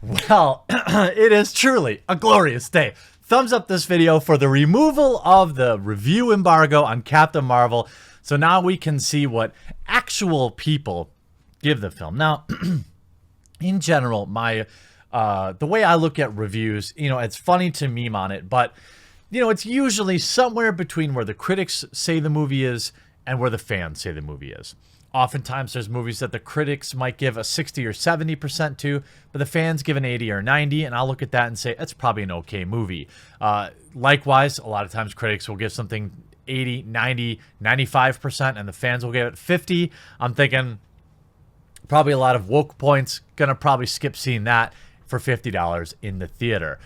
Well, it is truly a glorious day. Thumbs up this video for the removal of the review embargo on Captain Marvel. So now we can see what actual people give the film. Now, in general, the way I look at reviews, it's funny to meme on it, but it's usually somewhere between where the critics say the movie is and where the fans say the movie is. Oftentimes there's movies that the critics might give a 60 or 70% to, but the fans give an 80 or 90, and I'll look at that and say, it's probably an okay movie. Likewise, a lot of times critics will give something 80, 90, 95%, and the fans will give it 50. I'm thinking probably a lot of woke points, gonna probably skip seeing that for $50 in the theater.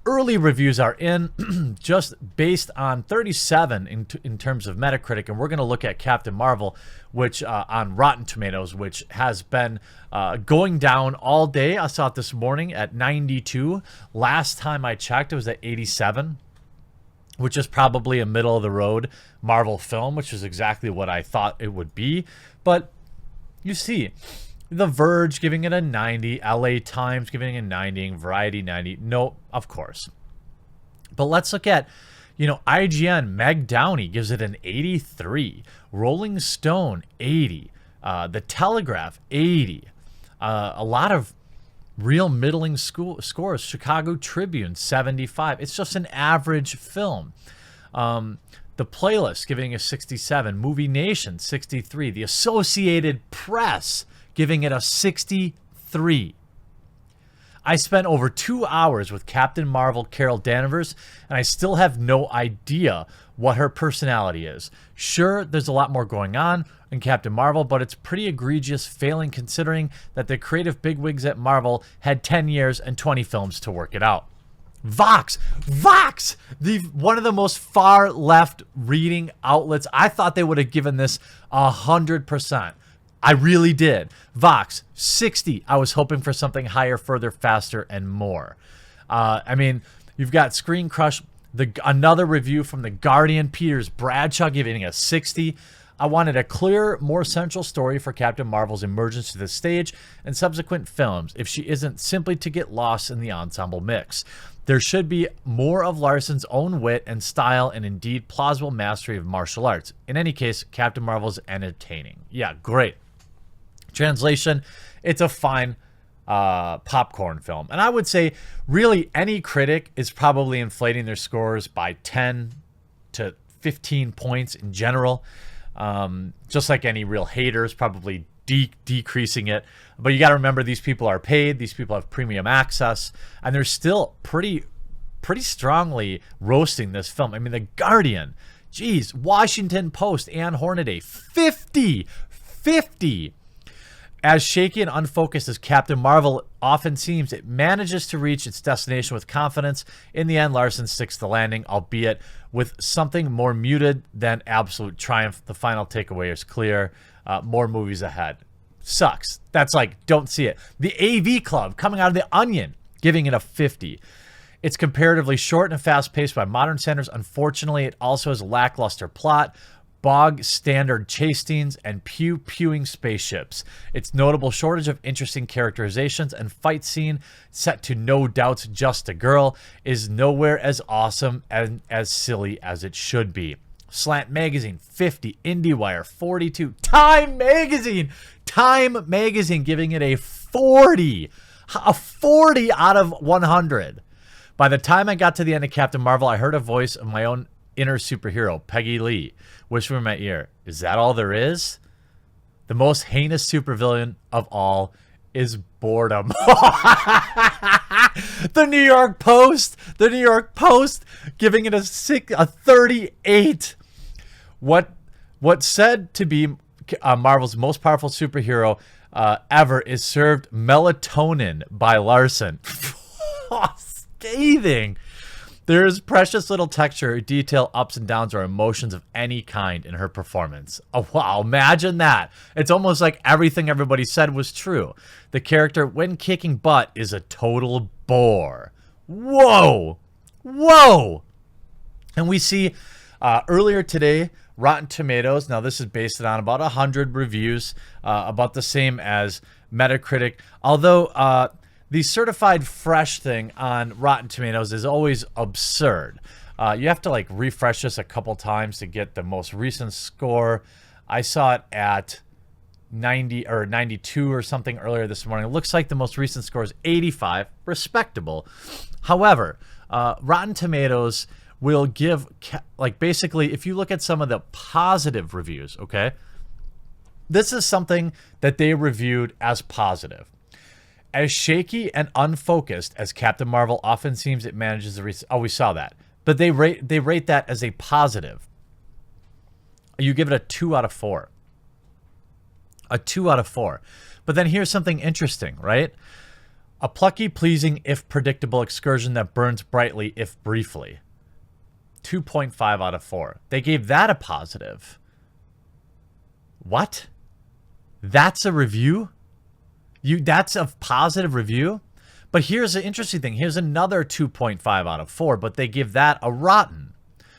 Early reviews are in just based on 37 in terms of Metacritic, and we're going to look at Captain Marvel, which on Rotten Tomatoes, which has been going down all day. I saw it this morning at 92. Last time I checked, it was at 87, which is probably a middle-of-the-road Marvel film, which is exactly what I thought it would be. But you see, The Verge giving it a 90, LA Times giving it a 90, Variety 90. No, of course. But let's look at, IGN, Meg Downey gives it an 83. Rolling Stone, 80. The Telegraph, 80. A lot of real middling scores. Chicago Tribune, 75. It's just an average film. The Playlist giving a 67. Movie Nation, 63. The Associated Press giving it a 63. I spent over 2 hours with Captain Marvel Carol Danvers, and I still have no idea what her personality is. Sure, there's a lot more going on in Captain Marvel, but it's pretty egregious failing considering that the creative bigwigs at Marvel had 10 years and 20 films to work it out. Vox, one of the most far left reading outlets. I thought they would have given this 100%. I really did. Vox, 60. I was hoping for something higher, further, faster, and more. You've got Screen Crush, another review from The Guardian, Peters Bradshaw giving a 60. I wanted a clearer, more central story for Captain Marvel's emergence to the stage and subsequent films if she isn't simply to get lost in the ensemble mix. There should be more of Larson's own wit and style and indeed plausible mastery of martial arts. In any case, Captain Marvel's entertaining. Yeah, great. Translation, it's a fine popcorn film. And I would say really any critic is probably inflating their scores by 10 to 15 points in general. Just like any real haters, probably decreasing it. But you got to remember, these people are paid. These people have premium access. And they're still pretty strongly roasting this film. I mean, The Guardian, geez, Washington Post, Ann Hornaday, 50. As shaky and unfocused as Captain Marvel often seems, it manages to reach its destination with confidence. In the end, Larson sticks the landing, albeit with something more muted than absolute triumph. The final takeaway is clear. More movies ahead. Sucks. That's like, don't see it. The AV Club coming out of The Onion, giving it a 50. It's comparatively short and fast-paced by modern standards. Unfortunately, it also has a lackluster plot, bog standard chase scenes, and pew-pewing spaceships. Its notable shortage of interesting characterizations and fight scene set to no doubts just a girl is nowhere as awesome and as silly as it should be. Slant Magazine, 50. IndieWire, 42. Time Magazine giving it a 40. A 40 out of 100. By the time I got to the end of Captain Marvel, I heard a voice of my own inner superhero, Peggy Lee, whisper in my ear, is that all there is? The most heinous supervillain of all is boredom. The New York Post giving it a 38. What said to be Marvel's most powerful superhero ever is served melatonin by Larson. Scathing. There is precious little texture, detail, ups and downs, or emotions of any kind in her performance. Oh, wow, imagine that. It's almost like everything everybody said was true. The character, when kicking butt, is a total bore. Whoa! And we see earlier today, Rotten Tomatoes, now this is based on about 100 reviews, about the same as Metacritic, although the certified fresh thing on Rotten Tomatoes is always absurd. You have to like refresh this a couple times to get the most recent score. I saw it at 90 or 92 or something earlier this morning. It looks like the most recent score is 85, respectable. However, Rotten Tomatoes will give, like, basically, if you look at some of the positive reviews, okay, this is something that they reviewed as positive. As shaky and unfocused as Captain Marvel often seems, it manages to we saw that. But they rate that as a positive. You give it a 2 out of 4. A 2 out of 4. But then here's something interesting, right? A plucky, pleasing, if predictable excursion that burns brightly, if briefly. 2.5 out of 4. They gave that a positive. What? That's a review? That's a positive review? But here's the interesting thing. Here's another 2.5 out of 4, but they give that a rotten.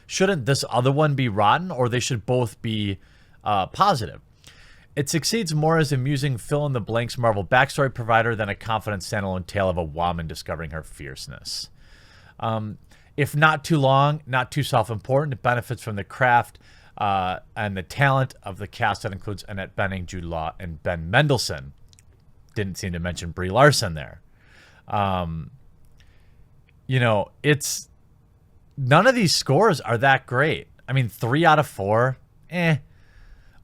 Shouldn't this other one be rotten, or they should both be positive? It succeeds more as amusing fill-in-the-blanks Marvel backstory provider than a confident standalone tale of a woman discovering her fierceness. If not too long, not too self-important, it benefits from the craft and the talent of the cast that includes Annette Bening, Jude Law, and Ben Mendelsohn. Didn't seem to mention Brie Larson there. You know, it's none of these scores are that great. I mean, 3 out of 4,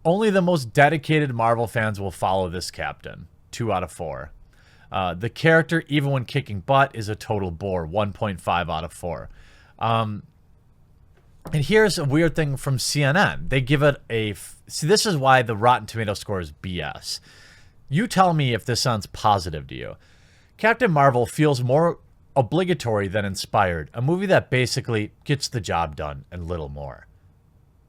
Only the most dedicated Marvel fans will follow this captain. 2 out of 4. The character, even when kicking butt, is a total bore. 1.5 out of 4. And here's a weird thing from CNN. They give it a... See, this is why the Rotten Tomato score is BS. You tell me if this sounds positive to you. Captain Marvel feels more obligatory than inspired. A movie that basically gets the job done and little more.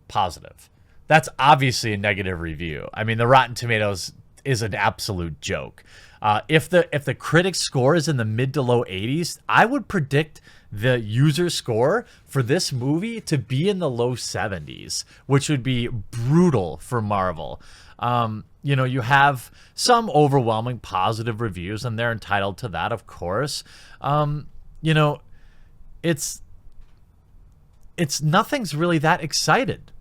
Positive. That's obviously a negative review. I mean, the Rotten Tomatoes is an absolute joke. If the critic score is in the mid to low 80s, I would predict the user score for this movie to be in the low 70s, which would be brutal for Marvel. You know, you have some overwhelming positive reviews, and they're entitled to that, of course. You know, it's nothing's really that excited.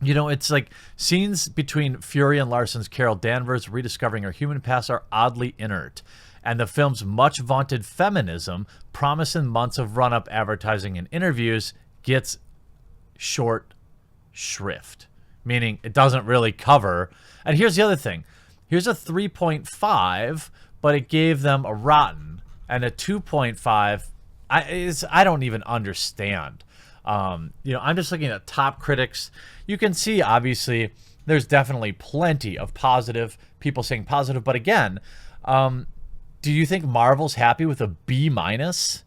You know, it's like scenes between Fury and Larson's Carol Danvers rediscovering her human past are oddly inert. And the film's much vaunted feminism, promised in months of run-up advertising and interviews, gets short shrift. Meaning it doesn't really cover. And here's the other thing. Here's a 3.5, but it gave them a rotten. And a 2.5, I don't even understand. You know, I'm just looking at top critics. You can see, obviously, there's definitely plenty of positive people saying positive. But again, do you think Marvel's happy with a B minus?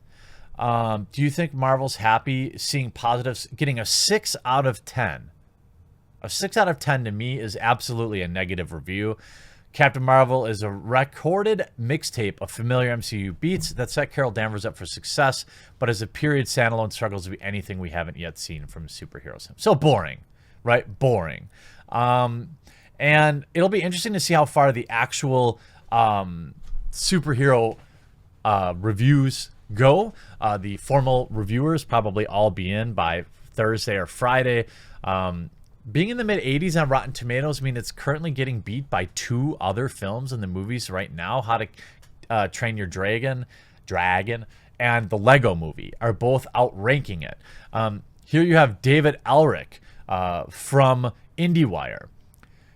Do you think Marvel's happy seeing positives, getting a 6 out of 10? A 6 out of 10 to me is absolutely a negative review. Captain Marvel is a recorded mixtape of familiar MCU beats that set Carol Danvers up for success, but as a period standalone struggles to be anything we haven't yet seen from superheroes. So boring, right? Boring. And it'll be interesting to see how far the actual superhero reviews go. The formal reviewers probably all be in by Thursday or Friday. Being in the mid-80s on Rotten Tomatoes, I mean, it's currently getting beat by 2 other films in the movies right now. How to Train Your Dragon, and the Lego Movie are both outranking it. Here you have David Elric from IndieWire.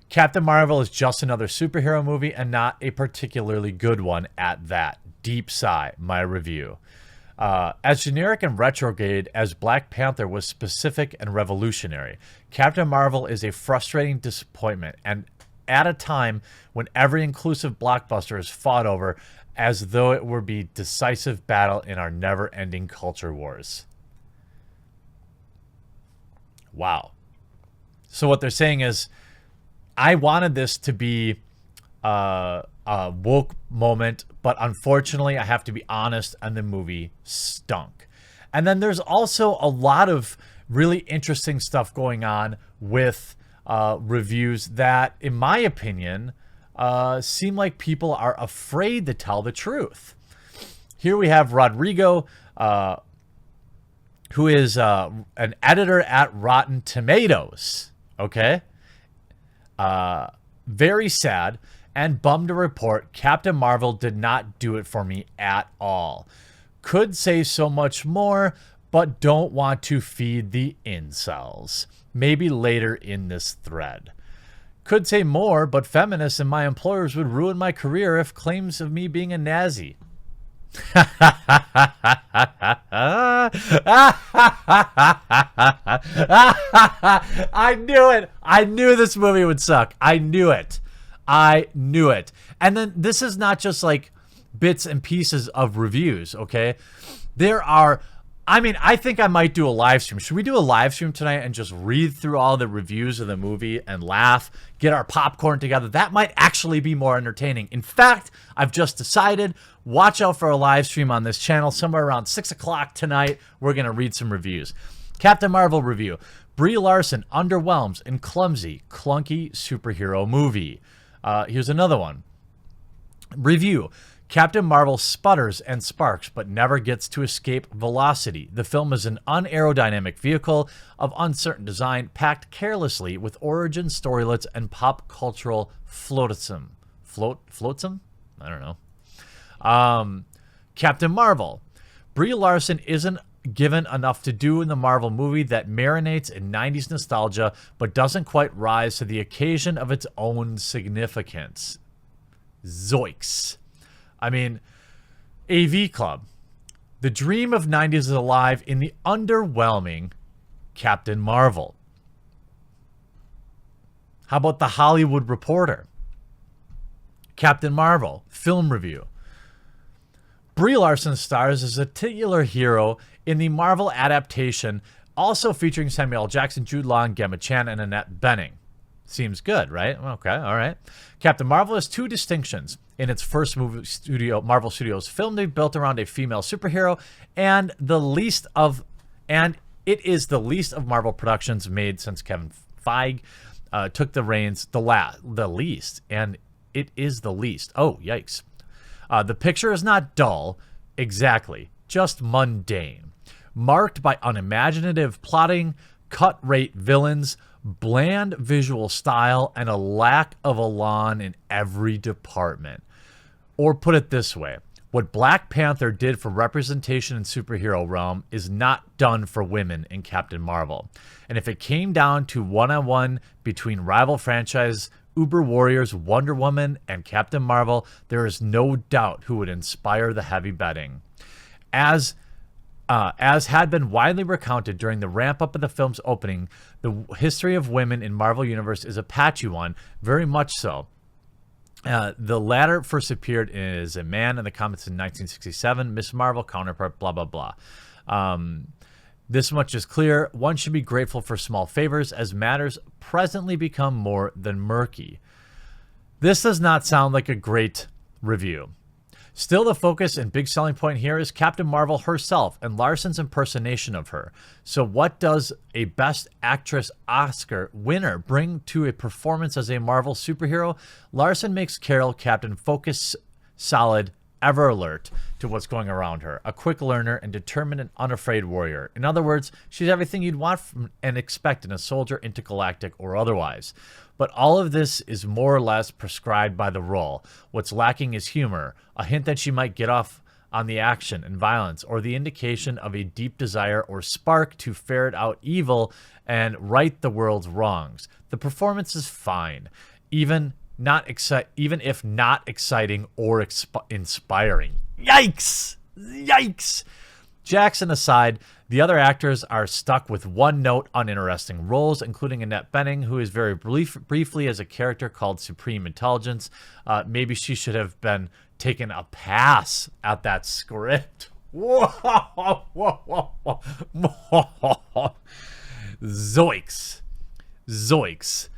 Captain Marvel is just another superhero movie and not a particularly good one at that. Deep sigh, my review. As generic and retrograde as Black Panther was specific and revolutionary, Captain Marvel is a frustrating disappointment, and at a time when every inclusive blockbuster is fought over as though it were be decisive battle in our never-ending culture wars. Wow. So what they're saying is, I wanted this to be a woke moment, but unfortunately, I have to be honest, and the movie stunk. And then there's also a lot of really interesting stuff going on with reviews that, in my opinion, seem like people are afraid to tell the truth. Here we have Rodrigo, who is an editor at Rotten Tomatoes. Okay? Very sad and bummed to report Captain Marvel did not do it for me at all. Could say so much more, but don't want to feed the incels. Maybe later in this thread. Could say more, but feminists and my employers would ruin my career if claims of me being a Nazi. I knew it. I knew this movie would suck. I knew it. I knew it. And then this is not just like bits and pieces of reviews, okay? There are, I mean, I think I might do a live stream. Should we do a live stream tonight and just read through all the reviews of the movie and laugh, get our popcorn together? That might actually be more entertaining. In fact, I've just decided, watch out for a live stream on this channel somewhere around 6 o'clock tonight. We're going to read some reviews. Captain Marvel review. Brie Larson underwhelms in clumsy, clunky superhero movie. Here's another one. Review. Captain Marvel sputters and sparks, but never gets to escape velocity. The film is an unaerodynamic vehicle of uncertain design, packed carelessly with origin storylets and pop cultural floatsome. Floatsome? I don't know. Captain Marvel. Brie Larson isn't given enough to do in the Marvel movie that marinates in 90s nostalgia, but doesn't quite rise to the occasion of its own significance. Zoinks. I mean, AV Club. The dream of 90s is alive in the underwhelming Captain Marvel. How about the Hollywood Reporter? Captain Marvel, film review. Brie Larson stars as a titular hero in the Marvel adaptation, also featuring Samuel L. Jackson, Jude Law, and Gemma Chan, and Annette Bening. Seems good, right? Okay, all right. Captain Marvel has two distinctions. In its first movie studio, Marvel Studios film, they built around a female superhero, and it is the least of Marvel productions made since Kevin Feige took the reins. The least, and it is the least. Oh, yikes! The picture is not dull, exactly, just mundane, marked by unimaginative plotting, cut-rate villains, bland visual style, and a lack of elan in every department. Or put it this way, what Black Panther did for representation in superhero realm is not done for women in Captain Marvel. And if it came down to one-on-one between rival franchise Uber Warriors Wonder Woman and Captain Marvel, there is no doubt who would inspire the heavy betting. As had been widely recounted during the ramp-up of the film's opening, the history of women in Marvel Universe is a patchy one, very much so. The latter first appeared as a man in the comics in 1967, Miss Marvel counterpart, blah, blah, blah. This much is clear. One should be grateful for small favors as matters presently become more than murky. This does not sound like a great review. Still, the focus and big selling point here is Captain Marvel herself and Larson's impersonation of her. So what does a Best Actress Oscar winner bring to a performance as a Marvel superhero? Larson makes Carol Captain focus, solid, ever alert to what's going around her. A quick learner and determined and unafraid warrior. In other words, she's everything you'd want from and expect in a soldier, intergalactic or otherwise. But all of this is more or less prescribed by the role. What's lacking is humor, a hint that she might get off on the action and violence, or the indication of a deep desire or spark to ferret out evil and right the world's wrongs. The performance is fine, even if not exciting or inspiring. Yikes! Yikes! Jackson aside, the other actors are stuck with one-note, uninteresting roles, including Annette Bening, who is very briefly as a character called Supreme Intelligence. Maybe she should have been taken a pass at that script. Zoinks. Zoinks.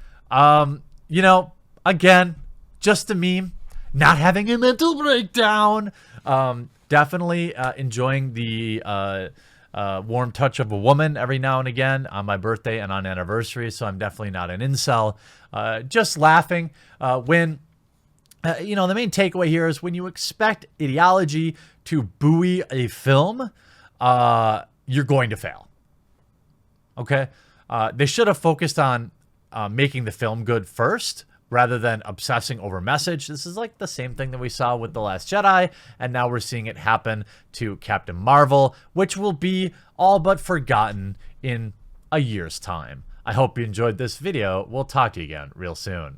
You know, again, just a meme. Not having a mental breakdown. Definitely enjoying the warm touch of a woman every now and again on my birthday and on anniversaries. So I'm definitely not an incel. Just laughing when the main takeaway here is when you expect ideology to buoy a film, you're going to fail. Okay? They should have focused on making the film good first, rather than obsessing over message. This is like the same thing that we saw with The Last Jedi, and now we're seeing it happen to Captain Marvel, which will be all but forgotten in a year's time. I hope you enjoyed this video. We'll talk to you again real soon.